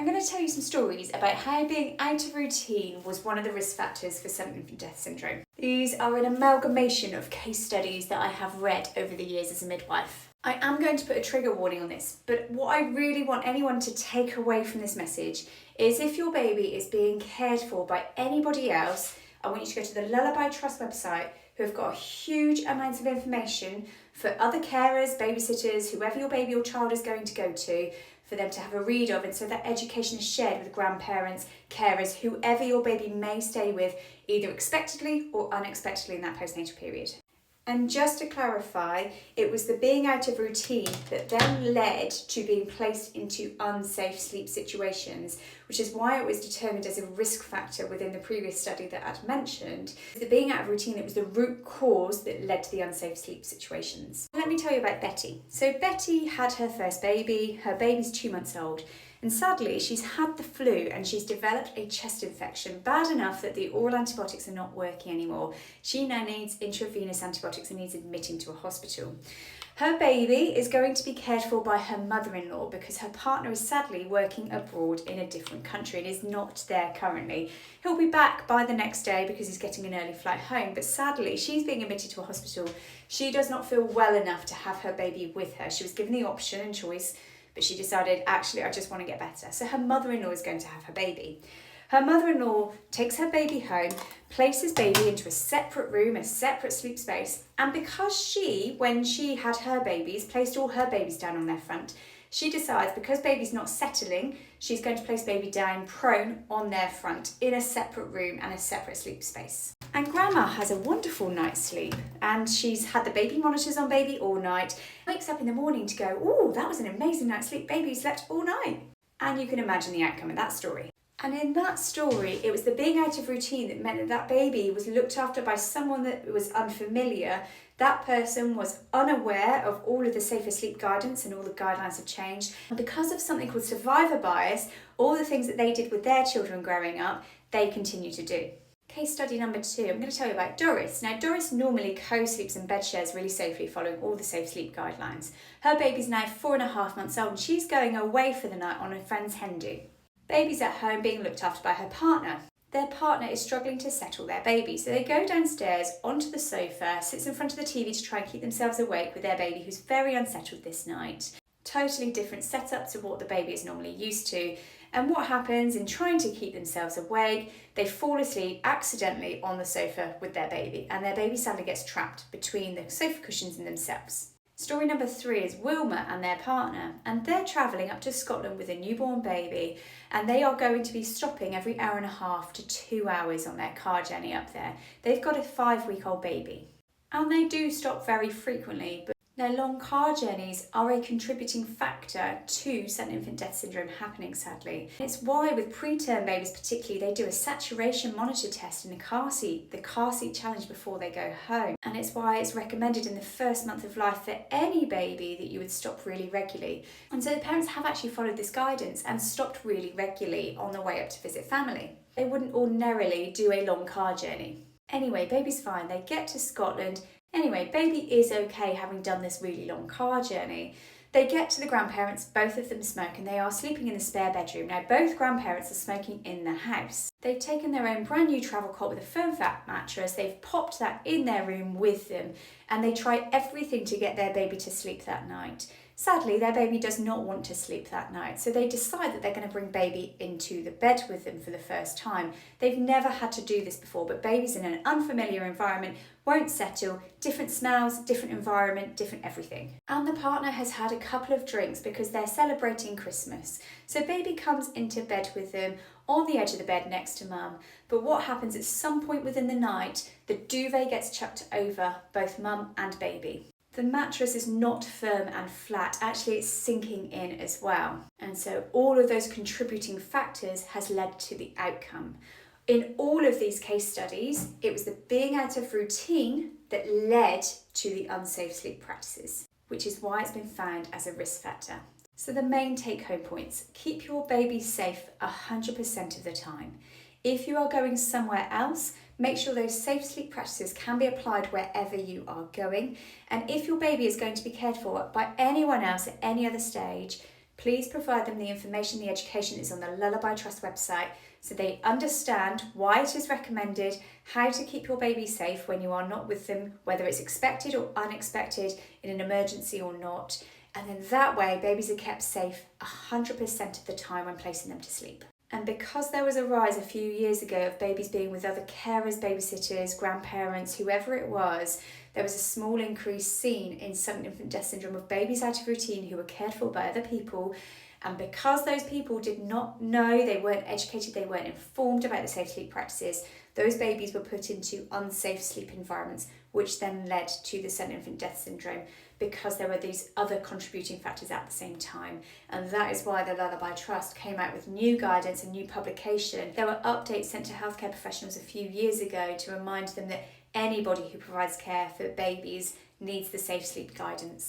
I'm going to tell you some stories about how being out of routine was one of the risk factors for sudden infant death syndrome. These are an amalgamation of case studies that I have read over the years as a midwife. I am going to put a trigger warning on this, but what I really want anyone to take away from this message is if your baby is being cared for by anybody else, I want you to go to the Lullaby Trust website, who have got huge amounts of information for other carers, babysitters, whoever your baby or child is going to go to, for them to have a read of, and so that education is shared with grandparents, carers, whoever your baby may stay with, either expectedly or unexpectedly in that postnatal period. And just to clarify, it was the being out of routine that then led to being placed into unsafe sleep situations, which is why it was determined as a risk factor within the previous study that I'd mentioned. The being out of routine, that was the root cause that led to the unsafe sleep situations. Let me tell you about Betty. So Betty had her first baby. Her baby's 2 months old. And sadly, she's had the flu and she's developed a chest infection bad enough that the oral antibiotics are not working anymore. She now needs intravenous antibiotics and needs admitting to a hospital. Her baby is going to be cared for by her mother-in-law because her partner is sadly working abroad in a different country and is not there currently. He'll be back by the next day because he's getting an early flight home, but sadly she's being admitted to a hospital. She does not feel well enough to have her baby with her. She was given the option and choice, but she decided, actually, I just want to get better. So her mother-in-law is going to have her baby. Her mother-in-law takes her baby home, places baby into a separate room, a separate sleep space. And because she, when she had her babies, placed all her babies down on their front, she decides because baby's not settling, she's going to place baby down prone on their front in a separate room and a separate sleep space. And Grandma has a wonderful night's sleep and she's had the baby monitors on baby all night, wakes up in the morning to go, oh, that was an amazing night's sleep, baby slept all night. And you can imagine the outcome of that story. And in that story, it was the being out of routine that meant that that baby was looked after by someone that was unfamiliar. That person was unaware of all of the safer sleep guidance and all the guidelines have changed. And because of something called survivor bias, all the things that they did with their children growing up, they continue to do. Case study number 2, I'm going to tell you about Doris. Now, Doris normally co-sleeps and bed shares really safely following all the safe sleep guidelines. Her baby's now 4.5 months old and she's going away for the night on a friend's hen do. Baby's at home being looked after by her partner. Their partner is struggling to settle their baby, so they go downstairs onto the sofa, sits in front of the TV to try and keep themselves awake with their baby who's very unsettled this night. Totally different setup to what the baby is normally used to. And what happens in trying to keep themselves awake, they fall asleep accidentally on the sofa with their baby, and their baby sadly gets trapped between the sofa cushions and themselves. Story number 3 is Wilma and their partner, and they're travelling up to Scotland with a newborn baby, and they are going to be stopping every 1.5 to 2 hours on their car journey up there. They've got a 5-week-old baby, and they do stop very frequently, but now, long car journeys are a contributing factor to sudden infant death syndrome happening, sadly. It's why with preterm babies particularly, they do a saturation monitor test in the car seat challenge before they go home. And it's why it's recommended in the first month of life for any baby that you would stop really regularly. And so the parents have actually followed this guidance and stopped really regularly on the way up to visit family. They wouldn't ordinarily do a long car journey. Anyway, baby's fine. They get to Scotland. Anyway, baby is okay having done this really long car journey. They get to the grandparents, both of them smoke, and they are sleeping in the spare bedroom. Now, both grandparents are smoking in the house. They've taken their own brand new travel cot with a firm fat mattress, they've popped that in their room with them, and they try everything to get their baby to sleep that night. Sadly, their baby does not want to sleep that night, so they decide that they're going to bring baby into the bed with them for the first time. They've never had to do this before, but babies in an unfamiliar environment won't settle, different smells, different environment, different everything. And the partner has had a couple of drinks because they're celebrating Christmas. So baby comes into bed with them on the edge of the bed next to mum. But what happens at some point within the night, the duvet gets chucked over both mum and baby. The mattress is not firm and flat, actually it's sinking in as well. And so all of those contributing factors has led to the outcome. In all of these case studies, it was the being out of routine that led to the unsafe sleep practices, which is why it's been found as a risk factor. So the main take-home points: keep your baby safe 100% of the time. If you are going somewhere else, make sure those safe sleep practices can be applied wherever you are going. And if your baby is going to be cared for by anyone else at any other stage, Please provide them the information, the education that is on the Lullaby Trust website so they understand why it is recommended, how to keep your baby safe when you are not with them, whether it's expected or unexpected, in an emergency or not. And then that way, babies are kept safe 100% of the time when placing them to sleep. And because there was a rise a few years ago of babies being with other carers, babysitters, grandparents, whoever it was, there was a small increase seen in sudden infant death syndrome of babies out of routine who were cared for by other people. And because those people did not know, they weren't educated, they weren't informed about the safe sleep practices, those babies were put into unsafe sleep environments, which then led to the sudden infant death syndrome, because there were these other contributing factors at the same time. And that is why the Lullaby Trust came out with new guidance and new publication. There were updates sent to healthcare professionals a few years ago to remind them that anybody who provides care for babies needs the safe sleep guidance.